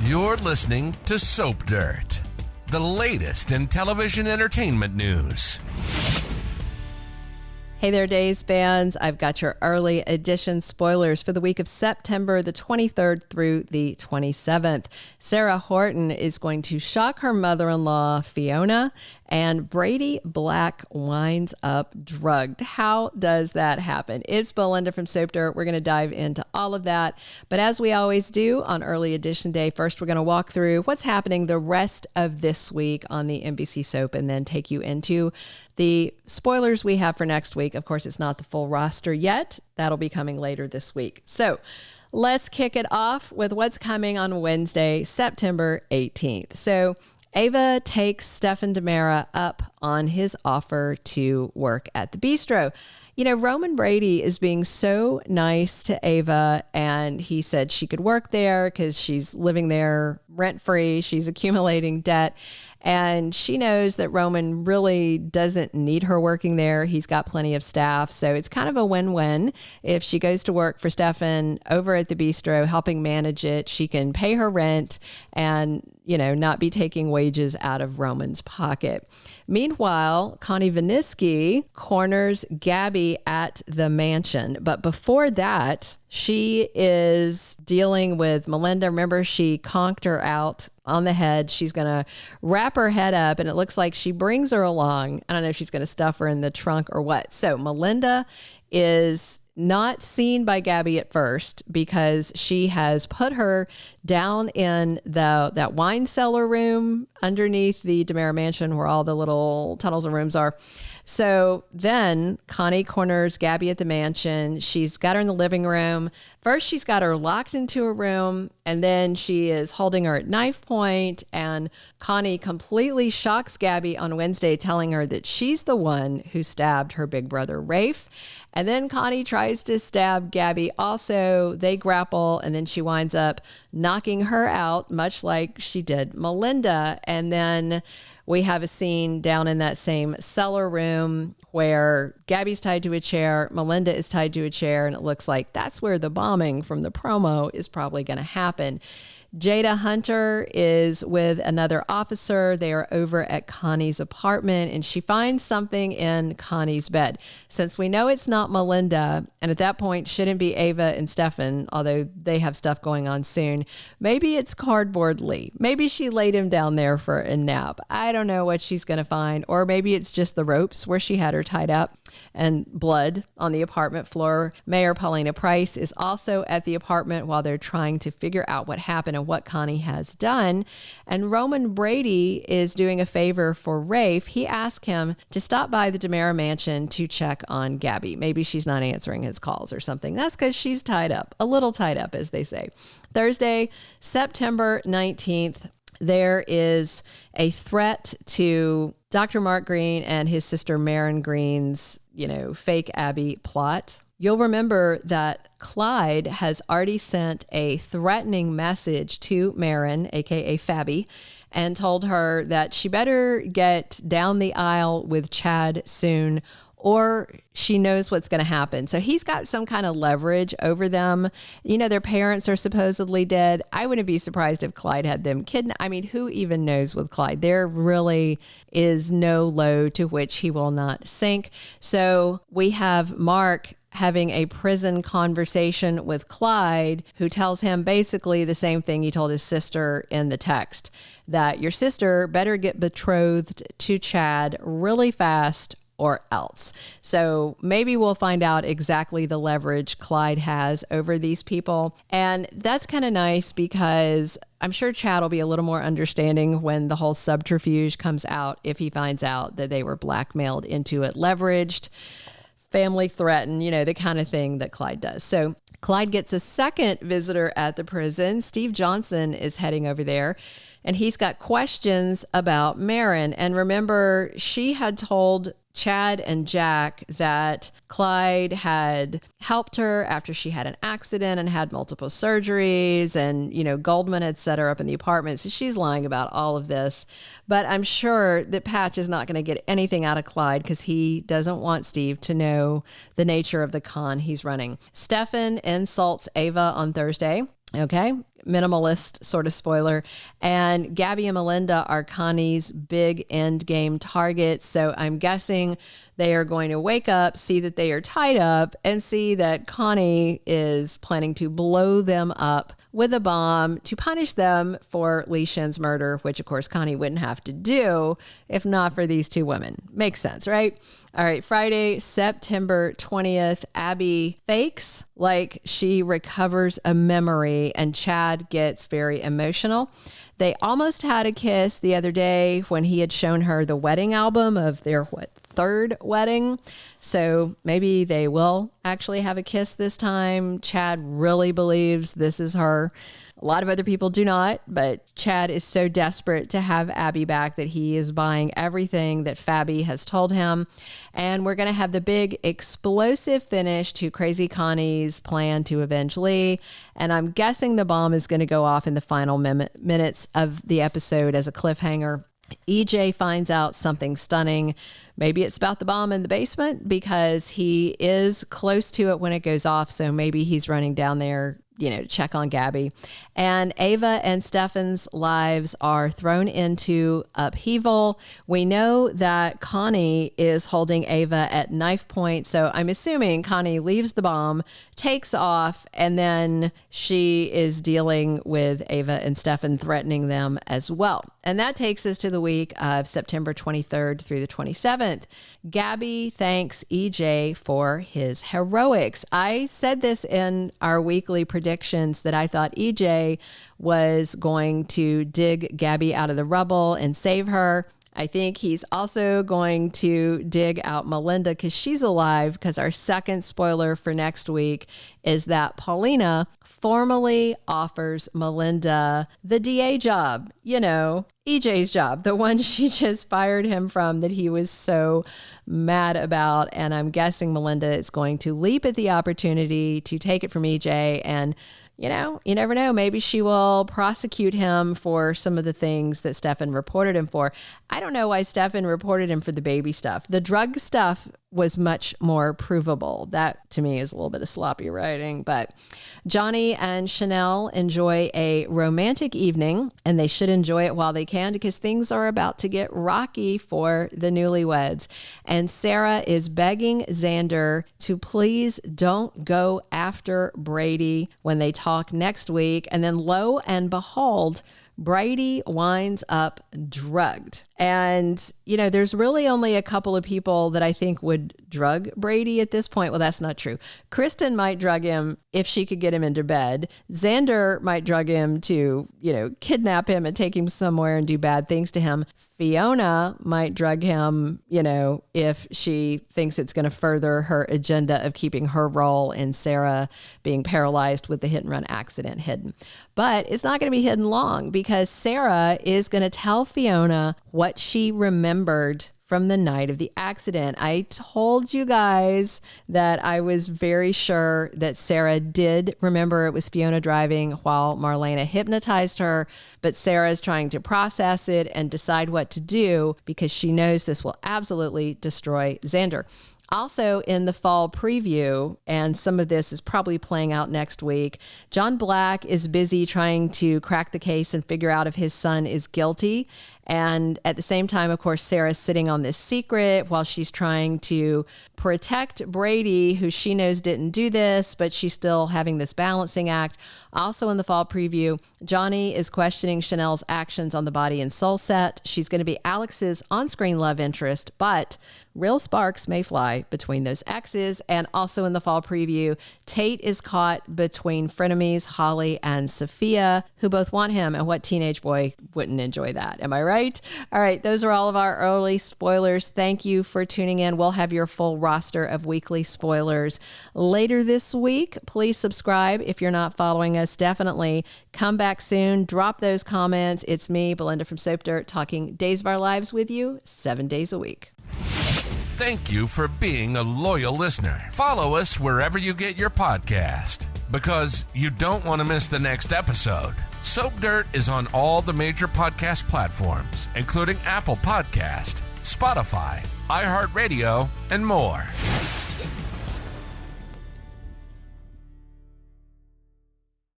You're listening to Soap Dirt, the latest in television entertainment news. Hey there, Days fans. I've got your early edition spoilers for the week of September the 23rd through the 27th. Sarah Horton is going to shock her mother-in-law, Fiona, and Brady Black winds up drugged. How does that happen? It's Melinda from Soap Dirt. We're going to dive into all of that. But as we always do on early edition day, first we're going to walk through what's happening the rest of this week on the NBC Soap and then take you into the spoilers we have for next week. Of course, it's not the full roster yet. That'll be coming later this week. So let's kick it off with what's coming on Wednesday, September 18th. So Ava takes Stefan DiMera up on his offer to work at the bistro. You know, Roman Brady is being so nice to Ava, and he said she could work there because she's living there rent-free. She's accumulating debt, and she knows that Roman really doesn't need her working there. He's got plenty of staff, so it's kind of a win-win. If she goes to work for Stefan over at the bistro, helping manage it, she can pay her rent and, you know, not be taking wages out of Roman's pocket. Meanwhile, Connie Viniski corners Gabi at the mansion. But before that, she is dealing with Melinda. Remember, she conked her out on the head. She's going to wrap her head up, and it looks like she brings her along. I don't know if she's going to stuff her in the trunk or what. So Melinda is not seen by Gabi at first because she has put her down in that wine cellar room underneath the DiMera Mansion where all the little tunnels and rooms are. So then Connie corners Gabi at the mansion. She's got her in the living room. First, she's got her locked into a room, and then she is holding her at knife point, and Connie completely shocks Gabi on Wednesday, telling her that she's the one who stabbed her big brother, Rafe. And then Connie tries to stab Gabi also. They grapple, and then she winds up knocking her out, much like she did Melinda. And then we have a scene down in that same cellar room where Gabi's tied to a chair, Melinda is tied to a chair, and it looks like that's where the bombing from the promo is probably going to happen. Jada Hunter is with another officer. They are over at Connie's apartment, and she finds something in Connie's bed. Since we know it's not Melinda, and at that point shouldn't be Ava and Stefan, although they have stuff going on soon, maybe it's Cardboard Lee. Maybe she laid him down there for a nap. I don't know what she's going to find. Or maybe it's just the ropes where she had her tied up and blood on the apartment floor. Mayor Paulina Price is also at the apartment while they're trying to figure out what happened and what Connie has done. And Roman Brady is doing a favor for Rafe. He asked him to stop by the DiMera Mansion to check on Gabi. Maybe she's not answering his calls or something. That's because she's tied up, a little tied up, as they say. Thursday, September 19th, there is a threat to Dr. Marke Greene and his sister Marin Greene's, fake Abby plot. You'll remember that Clyde has already sent a threatening message to Marin, aka Fabby, and told her that she better get down the aisle with Chad soon, or she knows what's going to happen. So he's got some kind of leverage over them. Their parents are supposedly dead. I wouldn't be surprised if Clyde had them kidnapped. I mean, who even knows with Clyde? There really is no low to which he will not sink. So we have Mark having a prison conversation with Clyde, who tells him basically the same thing he told his sister in the text, that your sister better get betrothed to Chad really fast or else. So maybe we'll find out exactly the leverage Clyde has over these people. And that's kind of nice because I'm sure Chad will be a little more understanding when the whole subterfuge comes out, if he finds out that they were blackmailed into it, leveraged, family threatened, the kind of thing that Clyde does. So Clyde gets a second visitor at the prison. Steve Johnson is heading over there, and he's got questions about Marin. And remember, she had told Chad and Jack that Clyde had helped her after she had an accident and had multiple surgeries, and, Goldman had set her up in the apartment. So she's lying about all of this. But I'm sure that Patch is not going to get anything out of Clyde because he doesn't want Steve to know the nature of the con he's running. Stefan insults Ava on Thursday. Okay, minimalist sort of spoiler. And Gabi and Melinda are Connie's big end game targets. So I'm guessing they are going to wake up, see that they are tied up, and see that Connie is planning to blow them up with a bomb to punish them for Li Shen's murder, which of course Connie wouldn't have to do if not for these two women. Makes sense, right? All right, Friday, September 20th, Abby fakes like she recovers a memory and Chad gets very emotional. They almost had a kiss the other day when he had shown her the wedding album of their, third wedding. So maybe they will actually have a kiss this time. Chad really believes this is her. A lot of other people do not, but Chad is so desperate to have Abby back that he is buying everything that Fabi has told him. And we're going to have the big explosive finish to Crazy Connie's plan to avenge Lee. And I'm guessing the bomb is going to go off in the final minutes of the episode as a cliffhanger. EJ finds out something stunning. Maybe it's about the bomb in the basement because he is close to it when it goes off. So maybe he's running down there, to check on Gabi. And Ava and Stefan's lives are thrown into upheaval. We know that Connie is holding Ava at knife point. So I'm assuming Connie leaves the bomb, takes off, and then she is dealing with Ava and Stefan, threatening them as well. And that takes us to the week of September 23rd through the 27th. Gabi thanks EJ for his heroics. I said this in our weekly predictions that I thought EJ was going to dig Gabi out of the rubble and save her. I think he's also going to dig out Melinda because she's alive, because our second spoiler for next week is that Paulina formally offers Melinda the DA job, EJ's job, the one she just fired him from that he was so mad about. And I'm guessing Melinda is going to leap at the opportunity to take it from EJ. And you never know. Maybe she will prosecute him for some of the things that Stefan reported him for. I don't know why Stefan reported him for the baby stuff. The drug stuff was much more provable. That, to me, is a little bit of sloppy writing. But Johnny and Chanel enjoy a romantic evening, and they should enjoy it while they can because things are about to get rocky for the newlyweds. And Sarah is begging Xander to please don't go after Brady when they talk next week. And then lo and behold, Brady winds up drugged. And, there's really only a couple of people that I think would drug Brady at this point. Well, that's not true. Kristen might drug him if she could get him into bed. Xander might drug him to, kidnap him and take him somewhere and do bad things to him. Fiona might drug him, if she thinks it's going to further her agenda of keeping her role in Sarah being paralyzed with the hit and run accident hidden. But it's not going to be hidden long because Sarah is going to tell Fiona what she remembered from the night of the accident. I told you guys that I was very sure that Sarah did remember it was Fiona driving while Marlena hypnotized her, but Sarah is trying to process it and decide what to do because she knows this will absolutely destroy Xander. Also in the fall preview, and some of this is probably playing out next week, John Black is busy trying to crack the case and figure out if his son is guilty. And at the same time, of course, Sarah's sitting on this secret while she's trying to protect Brady, who she knows didn't do this, but she's still having this balancing act. Also in the fall preview, Johnny is questioning Chanel's actions on the body and soul set. She's going to be Alex's on-screen love interest, but real sparks may fly between those exes. And also in the fall preview, Tate is caught between frenemies Holly and Sophia, who both want him, and what teenage boy wouldn't enjoy that? Am I right? All right, those are all of our early spoilers. Thank you for tuning in. We'll have your full roster of weekly spoilers later this week. Please subscribe if you're not following us. Definitely come back soon. Drop those comments. It's me, Belinda from Soap Dirt, talking Days of Our Lives with you 7 days a week. Thank you for being a loyal listener. Follow us wherever you get your podcast, because you don't want to miss the next episode. Soap Dirt is on all the major podcast platforms, including Apple Podcast, Spotify, iHeartRadio, and more.